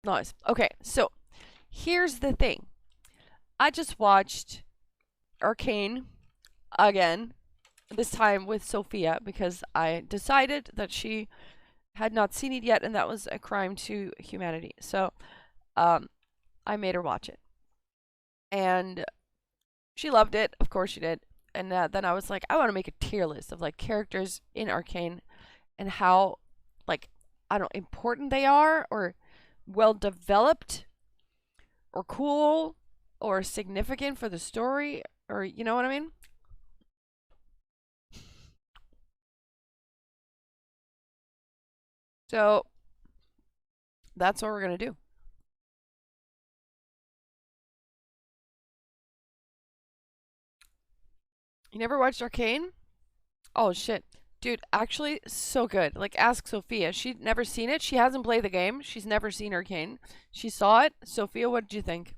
Nice. Okay, so here's the thing. I just watched Arcane again, this time with Sophia, because I decided that she had not seen it yet, and that was a crime to humanity. So, um, I made her watch it, and she loved it. Of course, she did. And then I was like, I want to make a tier list of like characters in Arcane and how, like, I don't know, important they are, or well developed, or cool, or significant for the story, or you know what I mean? So that's what we're gonna do. You never watched Arcane? Oh shit. Dude, actually so good. Like ask Sophia. She'd never seen it. She hasn't played the game. She's never seen Arcane. She saw it. Sophia, what did you think?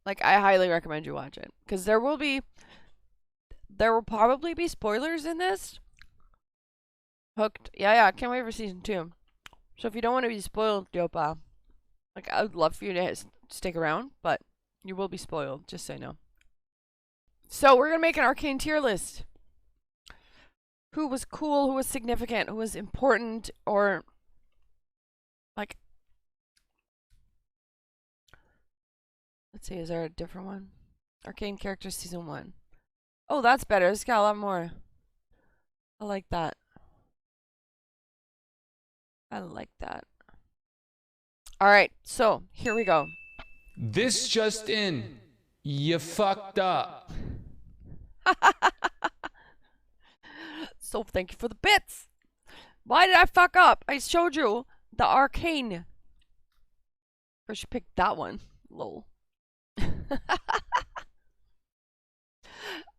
Like I highly recommend you watch it cuz there will probably be spoilers in this. Hooked. Yeah, yeah, I can't wait for season 2. So if you don't want to be spoiled, Yopa, like I would love for you to stick around, but you will be spoiled, just say no. So we're going to make an Arcane tier list. Who was cool, who was significant, who was important, or like, let's see, is there a different one? Arcane characters season 1. Oh, that's better. It's got a lot more. I like that. I like that. All right, so here we go. This just in. You fucked up. So thank you for the bits. Why did I fuck up? I showed you the Arcane. First you picked that one. Lol.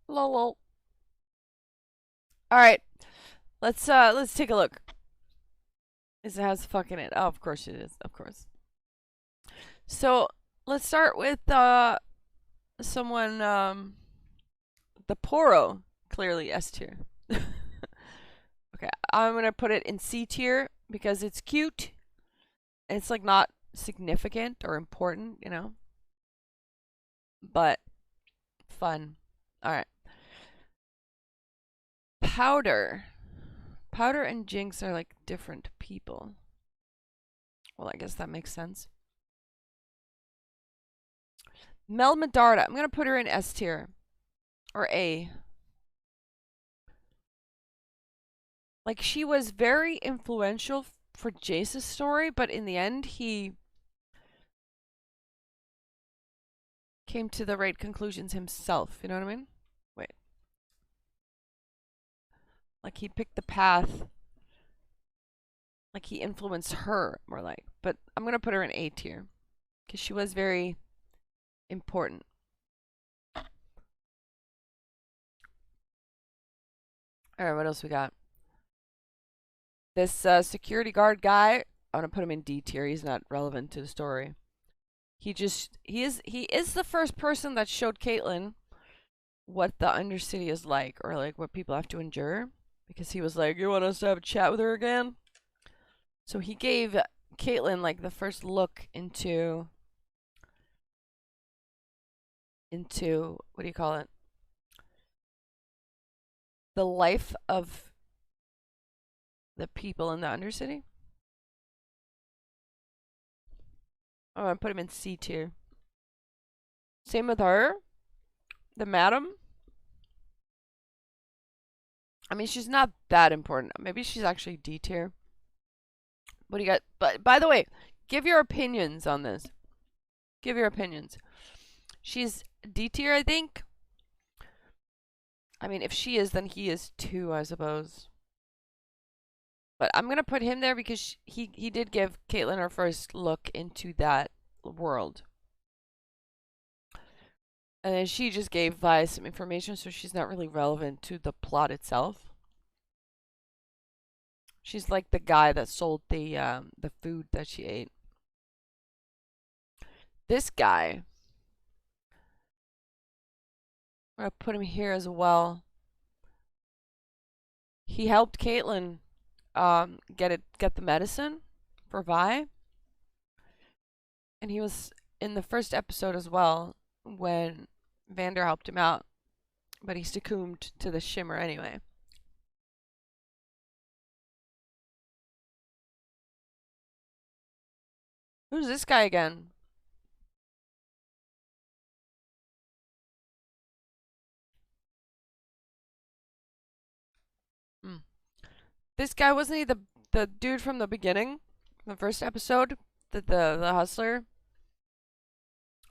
Lol lol. Alright. Let's take a look. Is it has fuck in it? Oh, of course it is. Of course. So let's start with someone the Poro. Clearly S tier. Okay, I'm gonna put it in C tier because it's cute. And it's like not significant or important, you know. But fun. Alright. Powder. Powder and Jinx are like different people. Well, I guess that makes sense. Mel Medarda. I'm going to put her in S tier. Or A. Like, she was very influential for Jace's story, but in the end, he came to the right conclusions himself. You know what I mean? Wait. Like, he picked the path. Like, he influenced her, more like. But I'm going to put her in A tier. Because she was very important. Alright, what else we got? This security guard guy, I'm gonna put him in D tier. He's not relevant to the story. He is the first person that showed Caitlyn what the Undercity is like, or like what people have to endure. Because he was like, "You want us to have a chat with her again?" So he gave Caitlyn like the first look into what do you call it? The life of the people in the Undercity. I'm gonna put him in C tier. Same with her, the madam. I mean, she's not that important. Maybe she's actually D tier. What do you got? But by the way, give your opinions on this. Give your opinions. She's D tier, I think. I mean, if she is, then he is too, I suppose. But I'm gonna put him there because he did give Caitlyn her first look into that world. And then she just gave Vi some information, so she's not really relevant to the plot itself. She's like the guy that sold the food that she ate. This guy, I'm gonna put him here as well. He helped Caitlyn get the medicine for Vi. And he was in the first episode as well when Vander helped him out, but he succumbed to the shimmer anyway. Who's this guy again? Hmm. This guy, wasn't he the dude from the beginning? The first episode? The hustler?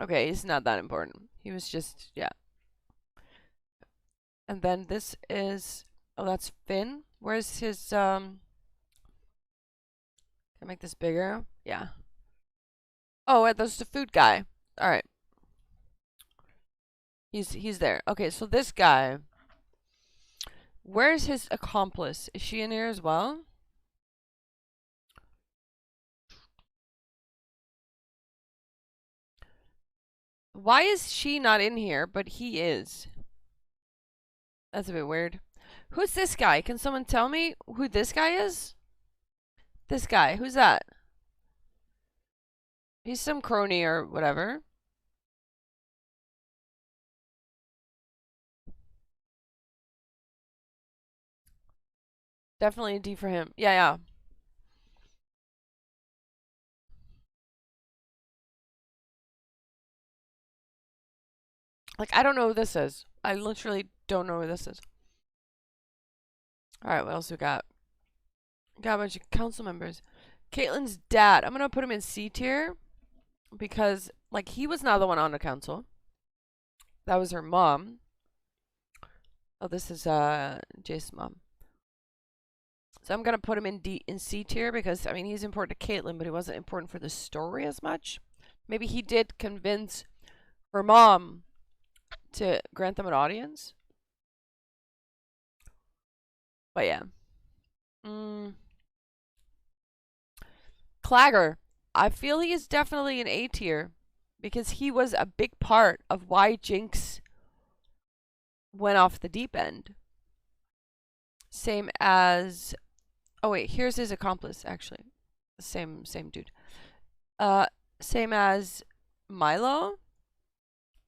Okay, he's not that important. He was just, yeah. And then this is, oh, that's Finn. Where's his, can I make this bigger? Yeah. Oh, that's the food guy. All right. He's there. Okay, so this guy, where's his accomplice? Is she in here as well? Why is she not in here, but he is? That's a bit weird. Who's this guy? Can someone tell me who this guy is? This guy. Who's that? He's some crony or whatever. Definitely a D for him. Yeah, yeah. Like, I don't know who this is. I literally don't know who this is. Alright, what else we got? Got a bunch of council members. Caitlyn's dad. I'm gonna put him in C tier. Because, like, he was not the one on the council. That was her mom. Oh, this is Jace's mom. So I'm gonna put him in C tier because I mean he's important to Caitlyn, but he wasn't important for the story as much. Maybe he did convince her mom to grant them an audience. But yeah. Clagger. I feel he is definitely an A tier because he was a big part of why Jinx went off the deep end. Same as, oh wait, here's his accomplice actually. Same dude. Same as Milo.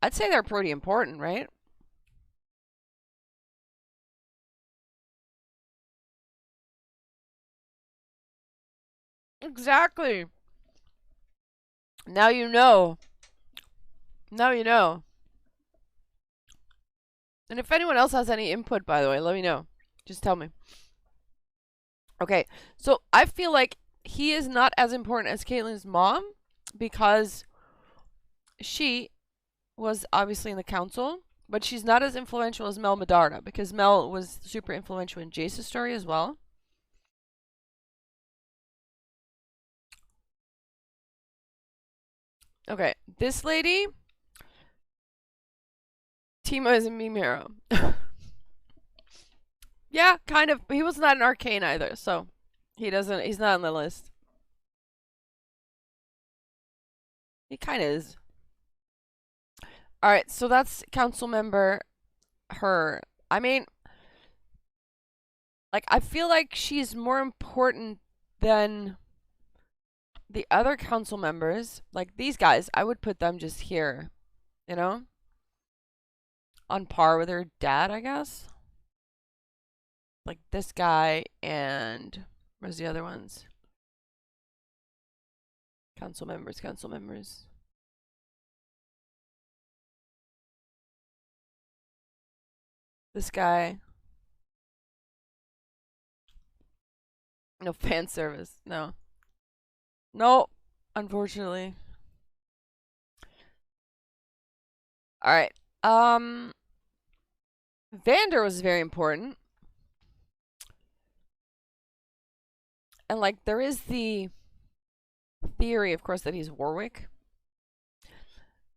I'd say they're pretty important, right? Exactly. Now you know. Now you know. And if anyone else has any input, by the way, let me know. Just tell me. Okay, so I feel like he is not as important as Caitlyn's mom because she was obviously in the council, but she's not as influential as Mel Medarda because Mel was super influential in Jace's story as well. Okay, this lady, Timo is a meme hero. Yeah, kind of. He was not an Arcane either, so he's not on the list. He kind of is. Alright, so that's council member her. I mean, like, I feel like she's more important than the other council members. Like, these guys, I would put them just here, you know? On par with her dad, I guess. Like, this guy and where's the other ones? Council members. This guy. No fan service. No. No, unfortunately. Alright. Vander was very important. And like there is the theory, of course, that he's Warwick.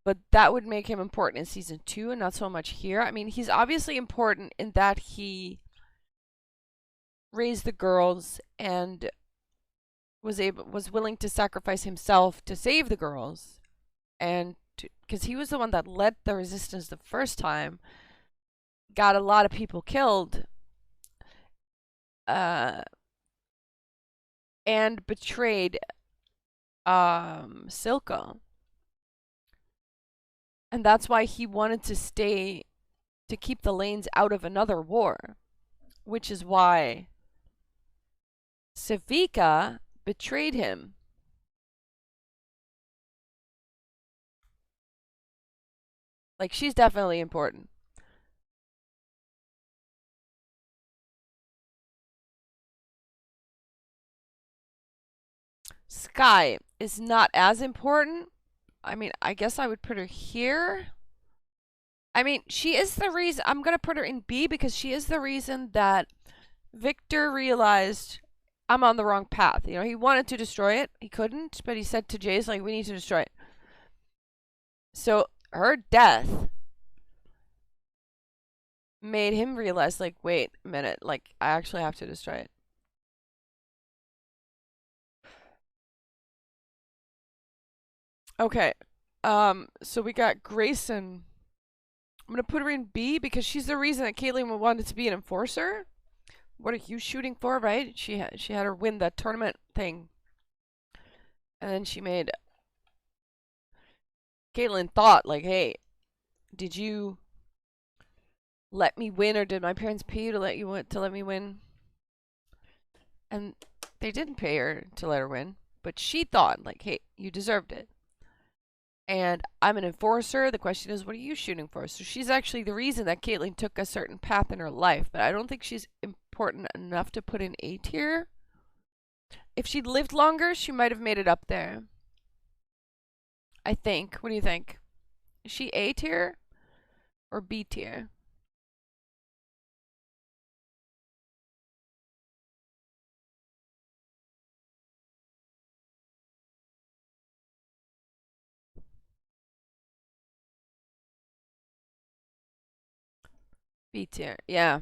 But that would make him important in season 2 and not so much here. I mean, he's obviously important in that he raised the girls and was willing to sacrifice himself to save the girls, and because he was the one that led the resistance the first time, got a lot of people killed. and betrayed Silco. And that's why he wanted to keep the lanes out of another war, which is why Savika betrayed him. Like, she's definitely important. Sky is not as important. I mean, I guess I would put her here. I mean, she is the reason. I'm going to put her in B because she is the reason that Victor realized I'm on the wrong path. You know, he wanted to destroy it. He couldn't, but he said to Jace, like, we need to destroy it. So her death made him realize, like, wait a minute, like, I actually have to destroy it. Okay. So we got Grayson. I'm gonna put her in B because she's the reason that Caitlyn wanted to be an enforcer. What are you shooting for, right? She had her win the tournament thing. And then she made Caitlyn thought, like, hey, did you let me win, or did my parents pay you to let me win? And they didn't pay her to let her win, but she thought, like, hey, you deserved it. And I'm an enforcer. The question is, what are you shooting for? So she's actually the reason that Caitlyn took a certain path in her life, but I don't think she's important enough to put in A tier. If she'd lived longer, she might have made it up there. I think. What do you think? Is she A tier or B tier? B tier. Yeah.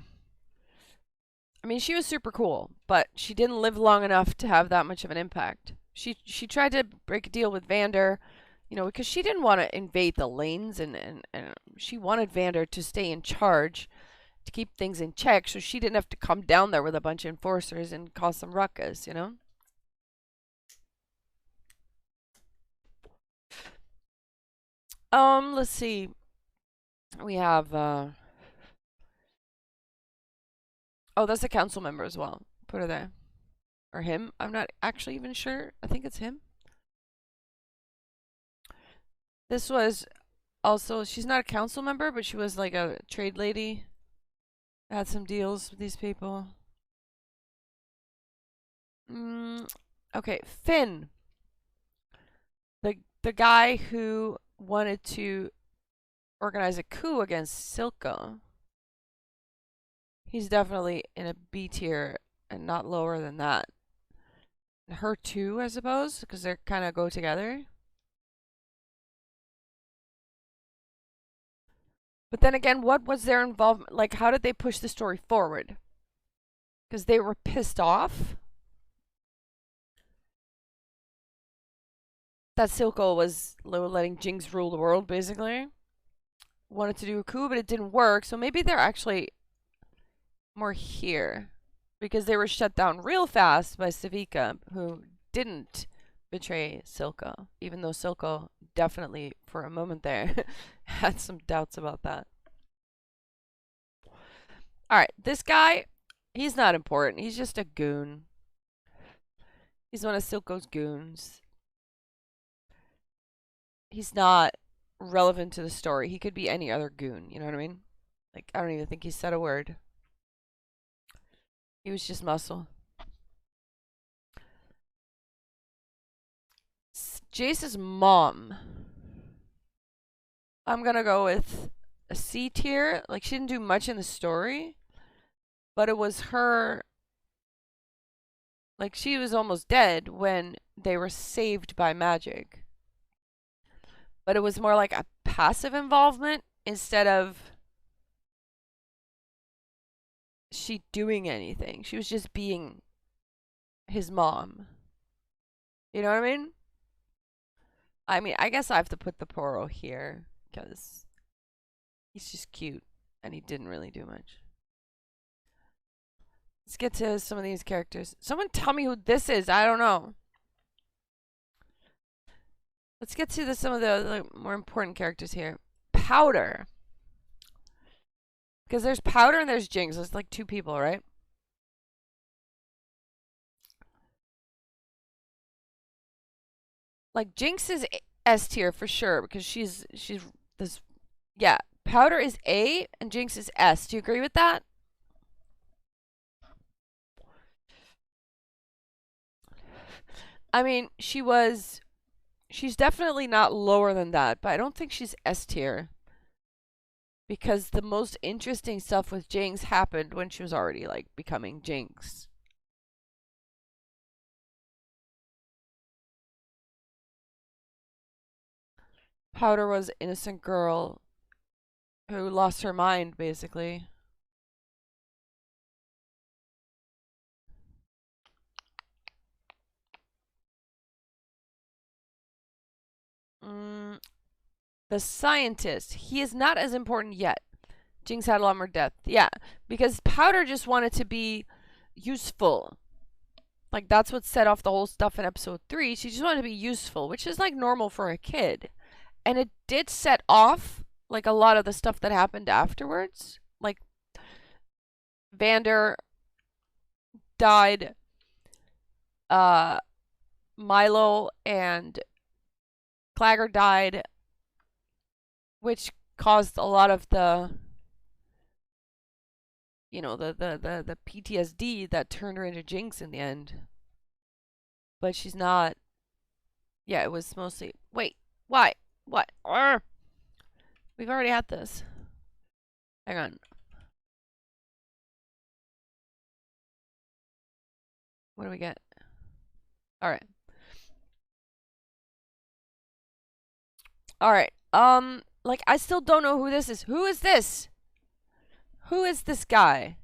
I mean, she was super cool, but she didn't live long enough to have that much of an impact. She tried to break a deal with Vander, you know, because she didn't want to invade the lanes, and she wanted Vander to stay in charge to keep things in check, so she didn't have to come down there with a bunch of enforcers and cause some ruckus, you know? Let's see. We have oh, that's a council member as well. Put her there. Or him. I'm not actually even sure. I think it's him. This was also, she's not a council member, but she was like a trade lady. Had some deals with these people. Okay, Finn. The guy who wanted to organize a coup against Silco. He's definitely in a B tier and not lower than that. Her too, I suppose, because they kind of go together. But then again, what was their involvement? Like, how did they push the story forward? Because they were pissed off that Silco was letting Jinx rule the world, basically. Wanted to do a coup, but it didn't work. So maybe they're actually more here. Because they were shut down real fast by Savika, who didn't betray Silco. Even though Silco definitely, for a moment there, had some doubts about that. Alright, this guy, he's not important. He's just a goon. He's one of Silco's goons. He's not relevant to the story. He could be any other goon, you know what I mean? Like, I don't even think he said a word. He was just muscle. Jace's mom. I'm gonna go with a C tier. Like, she didn't do much in the story, but it was her. Like, she was almost dead when they were saved by magic. But it was more like a passive involvement instead of she doing anything. She was just being his mom. You know what I mean? I mean, I guess I have to put the Poro here because he's just cute and he didn't really do much. Let's get to some of these characters. Someone tell me who this is. I don't know. Let's get to some of the more important characters here. Powder. Because there's Powder and there's Jinx. There's like two people, right? Like Jinx is S tier for sure because she's this. Yeah, Powder is A and Jinx is S. Do you agree with that? I mean, she's definitely not lower than that, but I don't think she's S tier. Because the most interesting stuff with Jinx happened when she was already like becoming Jinx. Powder was innocent girl who lost her mind basically. The scientist. He is not as important yet. Jinx had a lot more depth. Yeah, because Powder just wanted to be useful. Like, that's what set off the whole stuff in episode 3. She just wanted to be useful, which is, like, normal for a kid. And it did set off, like, a lot of the stuff that happened afterwards. Like, Vander died. Milo and Clagger died, which caused a lot of the, you know, the PTSD that turned her into Jinx in the end. But she's not. Yeah, it was mostly. Wait, why? What? We've already had this. Hang on. What do we get? Alright. Alright. Like, I still don't know who this is. Who is this? Who is this guy?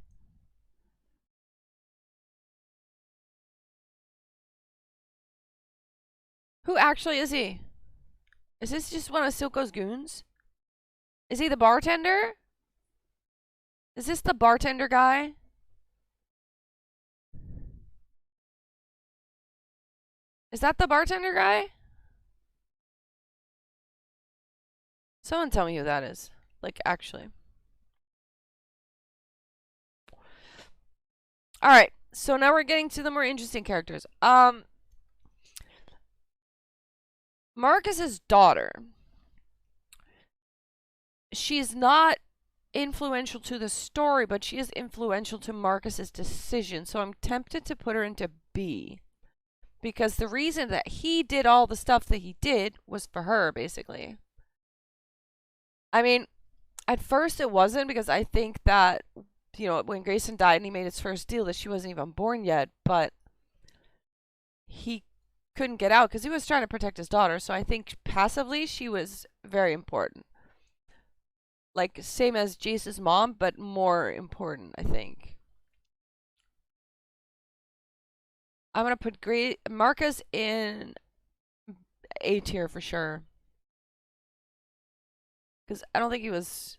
Who actually is he? Is this just one of Silco's goons? Is he the bartender? Is this the bartender guy? Is that the bartender guy? Someone tell me who that is. Like, actually. Alright, so now we're getting to the more interesting characters. Marcus's daughter. She's not influential to the story, but she is influential to Marcus's decision. So I'm tempted to put her into B. Because the reason that he did all the stuff that he did was for her, basically. I mean, at first it wasn't, because I think that, you know, when Grayson died and he made his first deal, that she wasn't even born yet, but he couldn't get out because he was trying to protect his daughter. So I think passively she was very important. Like, same as Jace's mom, but more important, I think. I'm going to put Marcus in A tier for sure. Because I don't think he was.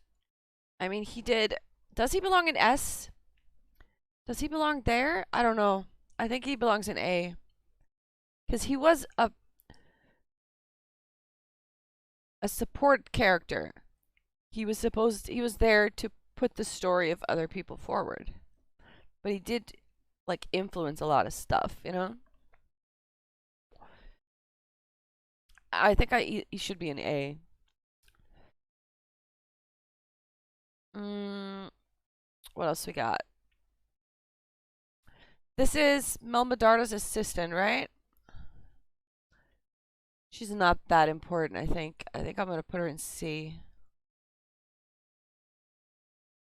I mean, he did. Does he belong in S? Does he belong there? I don't know. I think he belongs in A. Because he was a support character. He was there to put the story of other people forward. But he did, like, influence a lot of stuff, you know? I think he should be an A. What else we got? This is Mel Medarda's assistant, right? She's not that important, I think. I think I'm going to put her in C.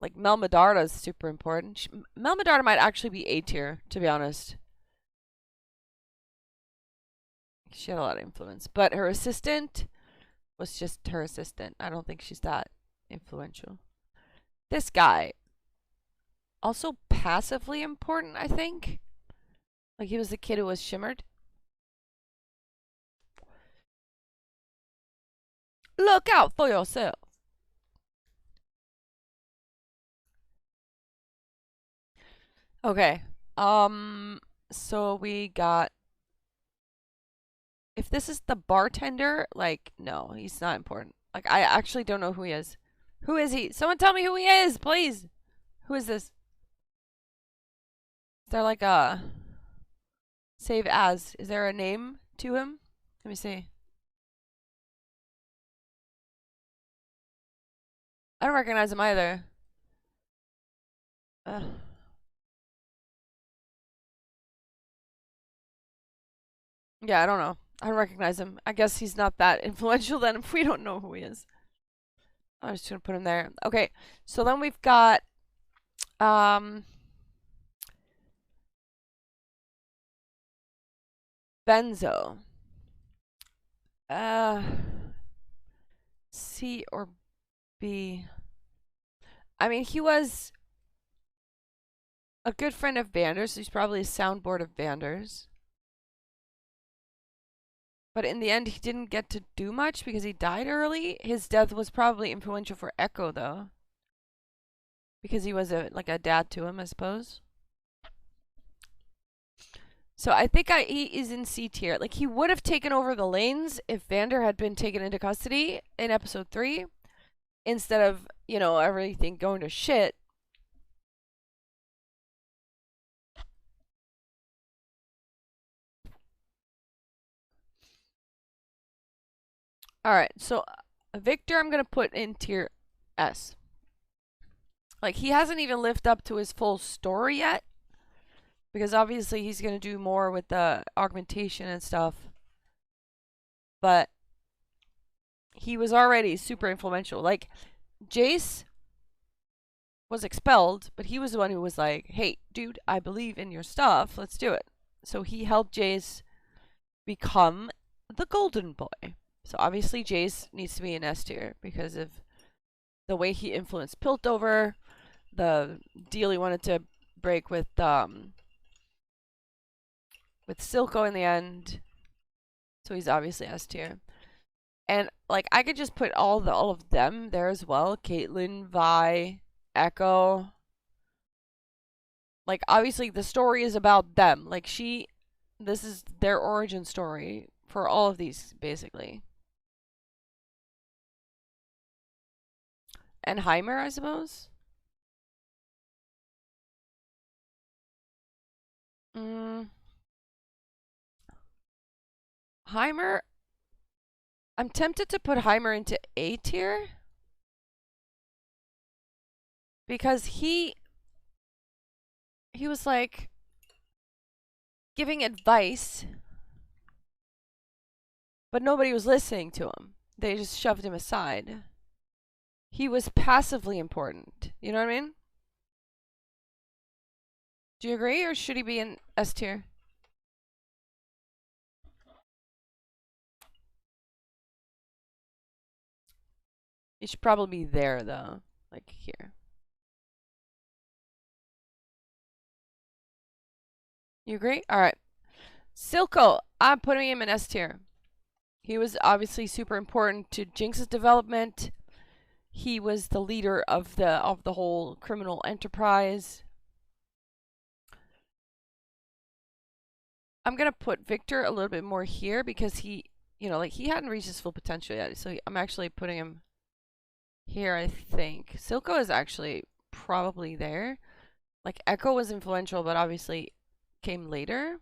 Like, Mel Medarda is super important. Mel Medarda might actually be A tier, to be honest. She had a lot of influence. But her assistant was just her assistant. I don't think she's that influential. This guy. Also passively important, I think. Like, he was the kid who was shimmered. Look out for yourself. Okay. So we got. If this is the bartender, like, no, he's not important. Like, I actually don't know who he is. Who is he? Someone tell me who he is, please. Who is this? Is there like a save as? Is there a name to him? Let me see. I don't recognize him either. Uh, yeah, I don't know. I don't recognize him. I guess he's not that influential then if we don't know who he is. I'm just gonna put him there. Okay, so then we've got um Benzo. Uh C or B. I mean, he was a good friend of Vander's, so he's probably a soundboard of Vander's. But in the end, he didn't get to do much because he died early. His death was probably influential for Echo, though, because he was like a dad to him, I suppose. So I think he is in C tier. Like, he would have taken over the lanes if Vander had been taken into custody in episode 3 instead of, everything going to shit. All right, so Victor, I'm gonna put in tier S. Like, he hasn't even lived up to his full story yet, because obviously he's gonna do more with the augmentation and stuff. But he was already super influential. Like, Jace was expelled, but he was the one who was like, "Hey, dude, I believe in your stuff. Let's do it." So he helped Jace become the golden boy. So obviously Jace needs to be in S tier because of the way he influenced Piltover, the deal he wanted to break with Silco in the end. So he's obviously S tier. And like, I could just put all of them there as well. Caitlyn, Vi, Echo. Like, obviously the story is about them. Like, this is their origin story for all of these, basically. And Heimer, I suppose. Mm, Heimer, I'm tempted to put Heimer into A tier because he was like giving advice, but nobody was listening to him. They just shoved him aside. He was passively important. You know what I mean? Do you agree, or should he be in S tier? He should probably be there though, like here. You agree? All right. Silco, I'm putting him in S tier. He was obviously super important to Jinx's development. He was the leader of the whole criminal enterprise. I'm gonna put Victor a little bit more here because he hadn't reached his full potential yet. So I'm actually putting him here, I think. Silco is actually probably there. Like, Echo was influential, but obviously came later.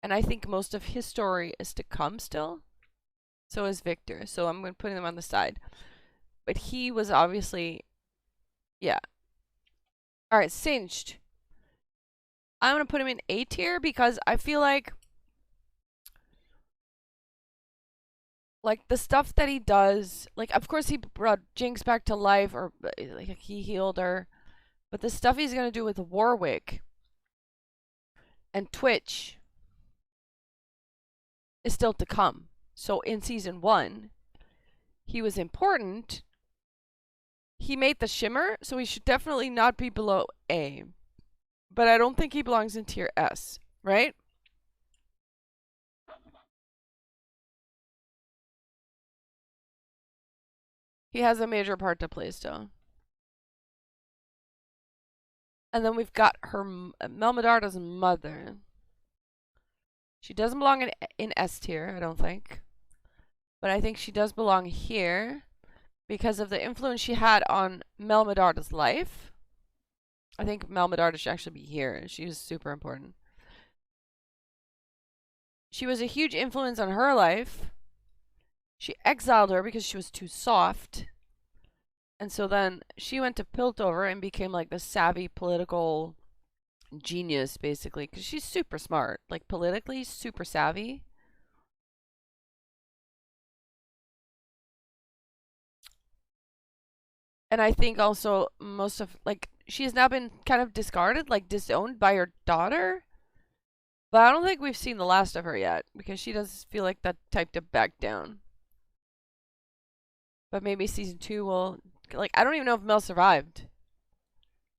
And I think most of his story is to come still. So is Victor. So I'm going to put him on the side. But he was obviously, yeah. All right, Singed. I'm going to put him in A tier because I feel like the stuff that he does, like, of course he brought Jinx back to life, or like he healed her, but the stuff he's gonna do with Warwick and Twitch is still to come. So in season 1, he was important. He made the shimmer, so he should definitely not be below A. But I don't think he belongs in tier S, right? He has a major part to play still. And then we've got her Melmedarda's mother. She doesn't belong in S tier, I don't think. But I think she does belong here because of the influence she had on Melmedarda's life. I think Melmedarda should actually be here. She was super important. She was a huge influence on her life. She exiled her because she was too soft. And so then she went to Piltover and became like the savvy political genius, basically, because she's super smart. Like, politically, super savvy. And I think also most of, like, she has now been kind of discarded, like, disowned by her daughter. But I don't think we've seen the last of her yet, because she does feel like that type to back down. But maybe season 2 will, like, I don't even know if Mel survived.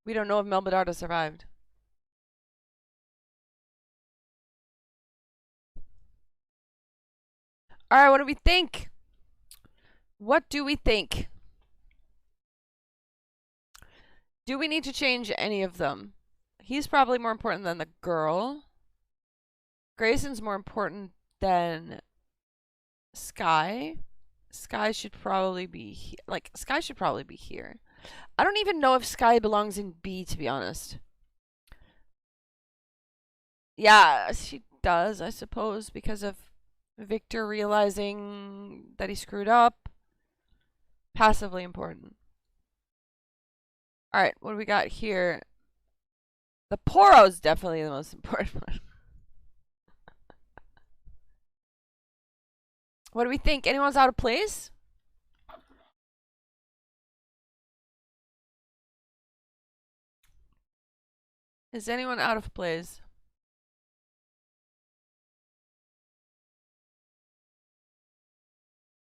We don't know if Mel Medarda survived. Alright, what do we think? What do we think? Do we need to change any of them? He's probably more important than the girl. Grayson's more important than Sky. Sky should probably be Sky should probably be here. I don't even know if Sky belongs in B, to be honest. Yeah, she does, I suppose, because of Victor realizing that he screwed up. Passively important. Alright, what do we got here? The Poro's definitely the most important one. What do we think? Anyone's out of place? Is anyone out of place?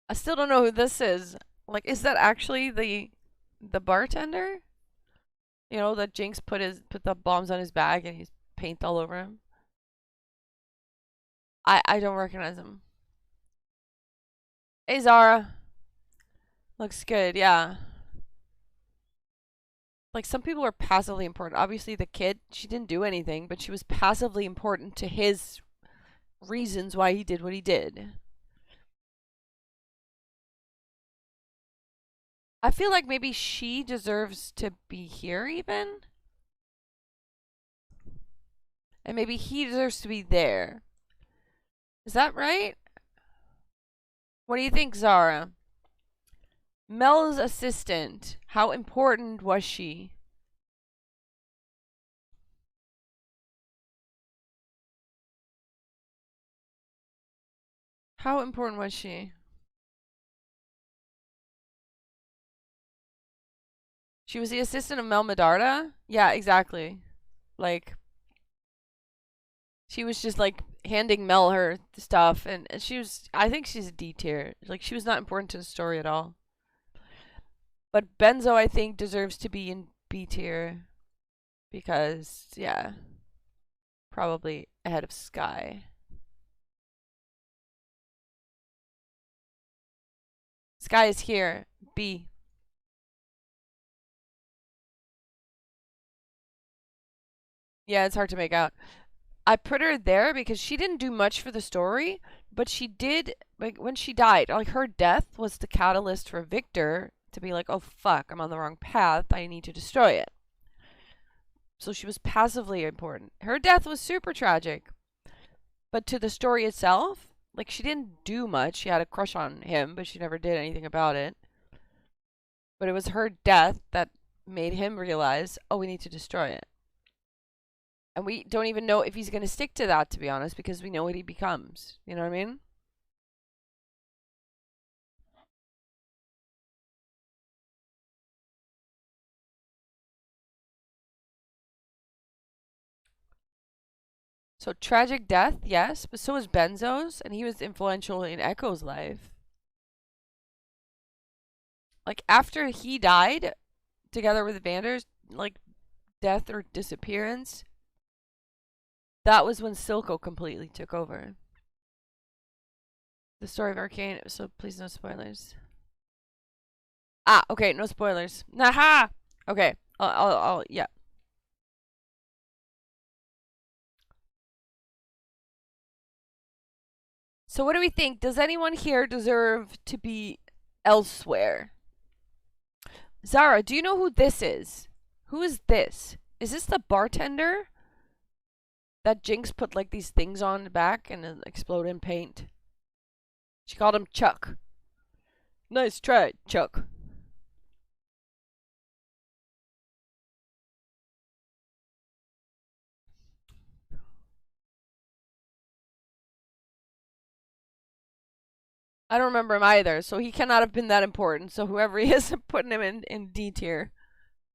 I still don't know who this is. Like, is that actually the bartender? You know, that Jinx put the bombs on his bag and he's paint all over him? I don't recognize him. Hey, Zara. Looks good, yeah. Like, some people are passively important. Obviously, the kid, she didn't do anything, but she was passively important to his reasons why he did what he did. I feel like maybe she deserves to be here, even. And maybe he deserves to be there. Is that right? What do you think, Zara? Mel's assistant. How important was she? How important was she? She was the assistant of Mel Medarda? Yeah, exactly. Like, she was just like handing Mel her stuff, and she was, I think she's a D tier. Like, she was not important to the story at all. But Benzo, I think, deserves to be in B tier because, yeah, probably ahead of Sky. Sky is here. B. Yeah, it's hard to make out. I put her there because she didn't do much for the story, but she did, like, when she died, like, her death was the catalyst for Victor to be like, oh fuck, I'm on the wrong path, I need to destroy it. So she was passively important. Her death was super tragic, but to the story itself, like, she didn't do much. She had a crush on him, but she never did anything about it. But it was her death that made him realize, oh, we need to destroy it. And we don't even know if he's going to stick to that, to be honest, because we know what he becomes. You know what I mean? So, tragic death, yes, but so was Benzo's, and he was influential in Echo's life. Like, after he died, together with Vander's, like, death or disappearance, that was when Silco completely took over. The story of Arcane, so please no spoilers. Ah, okay, no spoilers. Naha! Okay, yeah. So what do we think? Does anyone here deserve to be elsewhere? Zara, do you know who this is? Who is this? Is this the bartender that Jinx put like these things on the back and then explode in paint? She called him Chuck. Nice try, Chuck. I don't remember him either, so he cannot have been that important. So whoever he is, I'm putting him in D tier.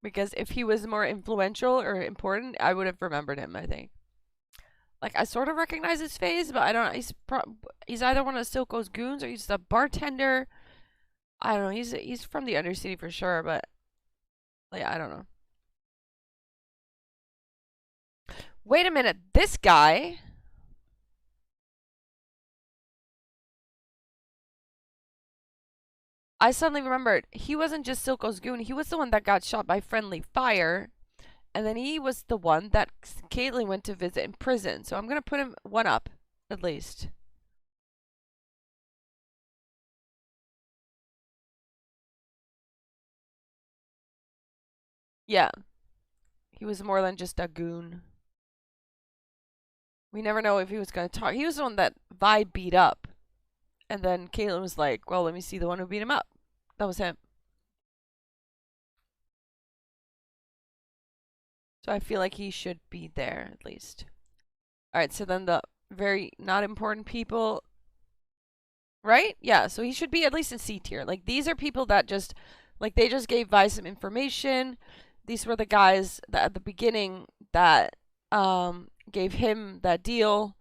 Because if he was more influential or important, I would have remembered him, I think. Like, I sort of recognize his face, but I don't know. He's either one of Silco's goons or he's the bartender. I don't know. He's from the Undercity for sure, but like, I don't know. Wait a minute. This guy. I suddenly remembered he wasn't just Silco's goon. He was the one that got shot by friendly fire. And then he was the one that Caitlyn went to visit in prison. So I'm going to put him one up, at least. Yeah. He was more than just a goon. We never know if he was going to talk. He was the one that Vi beat up. And then Caitlyn was like, well, let me see the one who beat him up. That was him. So I feel like he should be there, at least. Alright, so then the very not important people. Right? Yeah, so he should be at least in C tier. Like, these are people that just, like, they just gave Vi some information. These were the guys that at the beginning that gave him that deal.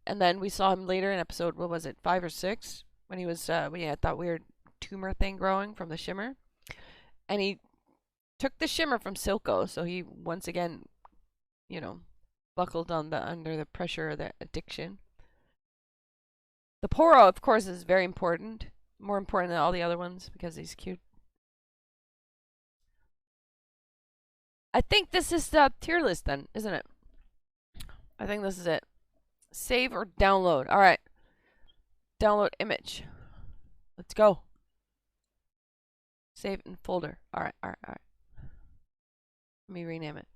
And then we saw him later in episode, what was it, 5 or 6? When he was, when he had that weird tumor thing growing from the shimmer. And he took the shimmer from Silco, so he once again, buckled under the pressure of the addiction. The Poro, of course, is very important. More important than all the other ones because he's cute. I think this is the tier list then, isn't it? I think this is it. Save or download. Alright. Download image. Let's go. Save in folder. Alright. Let me rename it.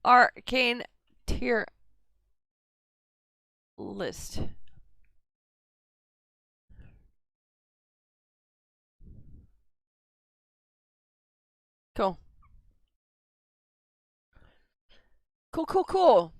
Arcane tier list. Cool. Cool.